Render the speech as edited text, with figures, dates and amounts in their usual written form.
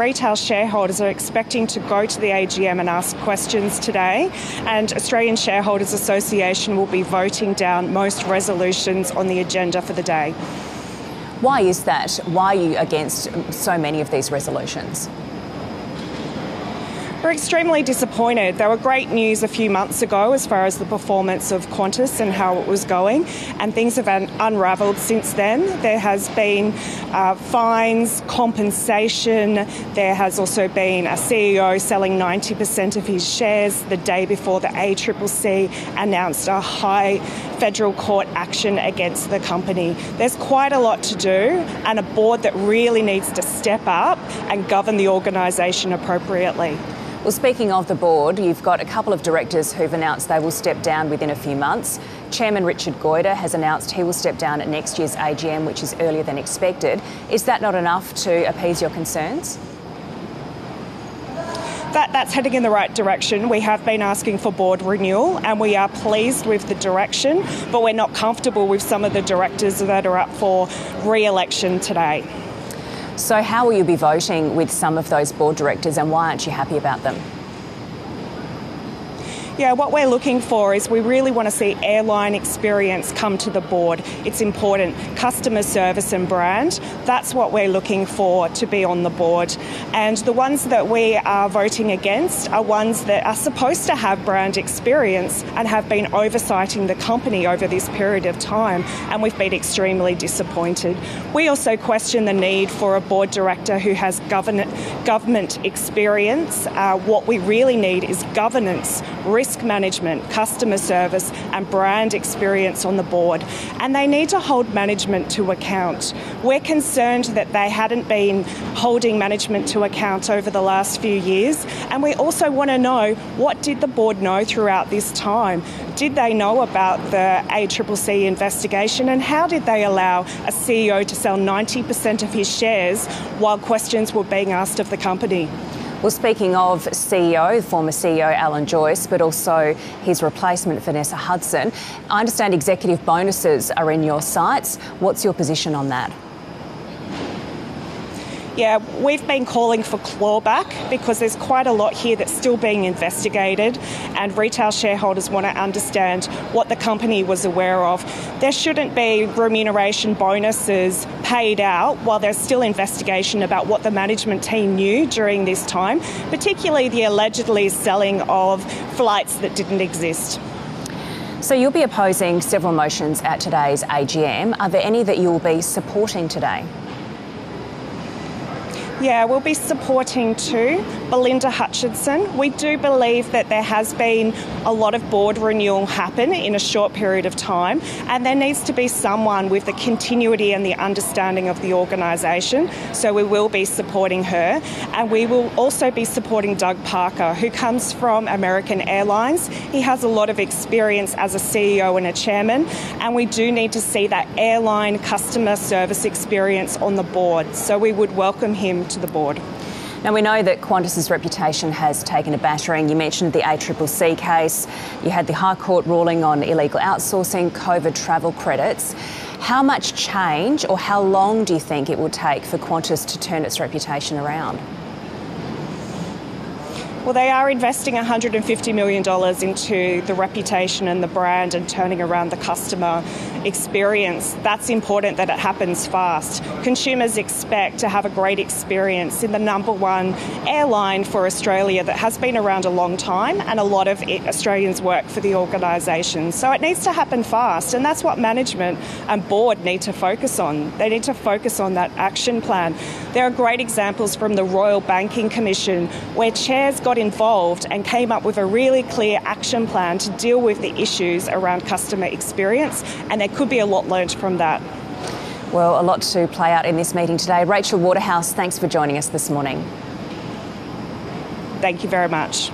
retail shareholders are expecting to go to the AGM and ask questions today, and Australian Shareholders Association will be voting down most resolutions on the agenda for the day. Why is that? Why are you against so many of these resolutions? We're extremely disappointed. There were great news a few months ago as far as the performance of Qantas and how it was going, and things have unravelled since then. There has been fines, compensation. There has also been a CEO selling 90% of his shares the day before the ACCC announced a high federal court action against the company. There's quite a lot to do, and a board that really needs to step up and govern the organisation appropriately. Well, speaking of the board, you've got a couple of directors who've announced they will step down within a few months. Chairman Richard Goyder has announced he will step down at next year's AGM, which is earlier than expected. Is that not enough to appease your concerns? That's heading in the right direction. We have been asking for board renewal, and we are pleased with the direction, but we're not comfortable with some of the directors that are up for re-election today. So how will you be voting with some of those board directors, and why aren't you happy about them? Yeah, what we're looking for is we really want to see airline experience come to the board. It's important. Customer service and brand, that's what we're looking for to be on the board. And the ones that we are voting against are ones that are supposed to have brand experience and have been oversighting the company over this period of time, and we've been extremely disappointed. We also question the need for a board director who has government experience. What we really need is governance, risk management, customer service and brand experience on the board, and they need to hold management to account. We're concerned that they hadn't been holding management to account over the last few years, and we also want to know, what did the board know throughout this time? Did they know about the ACCC investigation, and how did they allow a CEO to sell 90% of his shares while questions were being asked of the company? Well, speaking of CEO, former CEO Alan Joyce, but also his replacement Vanessa Hudson, I understand executive bonuses are in your sights. What's your position on that? Yeah, we've been calling for clawback because there's quite a lot here that's still being investigated, and retail shareholders want to understand what the company was aware of. There shouldn't be remuneration bonuses paid out while there's still investigation about what the management team knew during this time, particularly the allegedly selling of flights that didn't exist. So you'll be opposing several motions at today's AGM. Are there any that you will be supporting today? Yeah, we'll be supporting too Belinda Hutchinson. We do believe that there has been a lot of board renewal happen in a short period of time, and there needs to be someone with the continuity and the understanding of the organisation. So we will be supporting her, and we will also be supporting Doug Parker, who comes from American Airlines. He has a lot of experience as a CEO and a chairman, and we do need to see that airline customer service experience on the board. So we would welcome him to the board. Now, we know that Qantas's reputation has taken a battering. You mentioned the ACCC case. You had the High Court ruling on illegal outsourcing, COVID travel credits. How much change, or how long do you think it will take for Qantas to turn its reputation around? Well, they are investing $150 million into the reputation and the brand and turning around the customer experience. That's important that it happens fast. Consumers expect to have a great experience in the #1 airline for Australia that has been around a long time, and a lot of Australians work for the organisation. So it needs to happen fast, and that's what management and board need to focus on. They need to focus on that action plan. There are great examples from the Royal Banking Commission where chairs got involved and came up with a really clear action plan to deal with the issues around customer experience, and there could be a lot learnt from that. Well, a lot to play out in this meeting today. Rachel Waterhouse, thanks for joining us this morning. Thank you very much.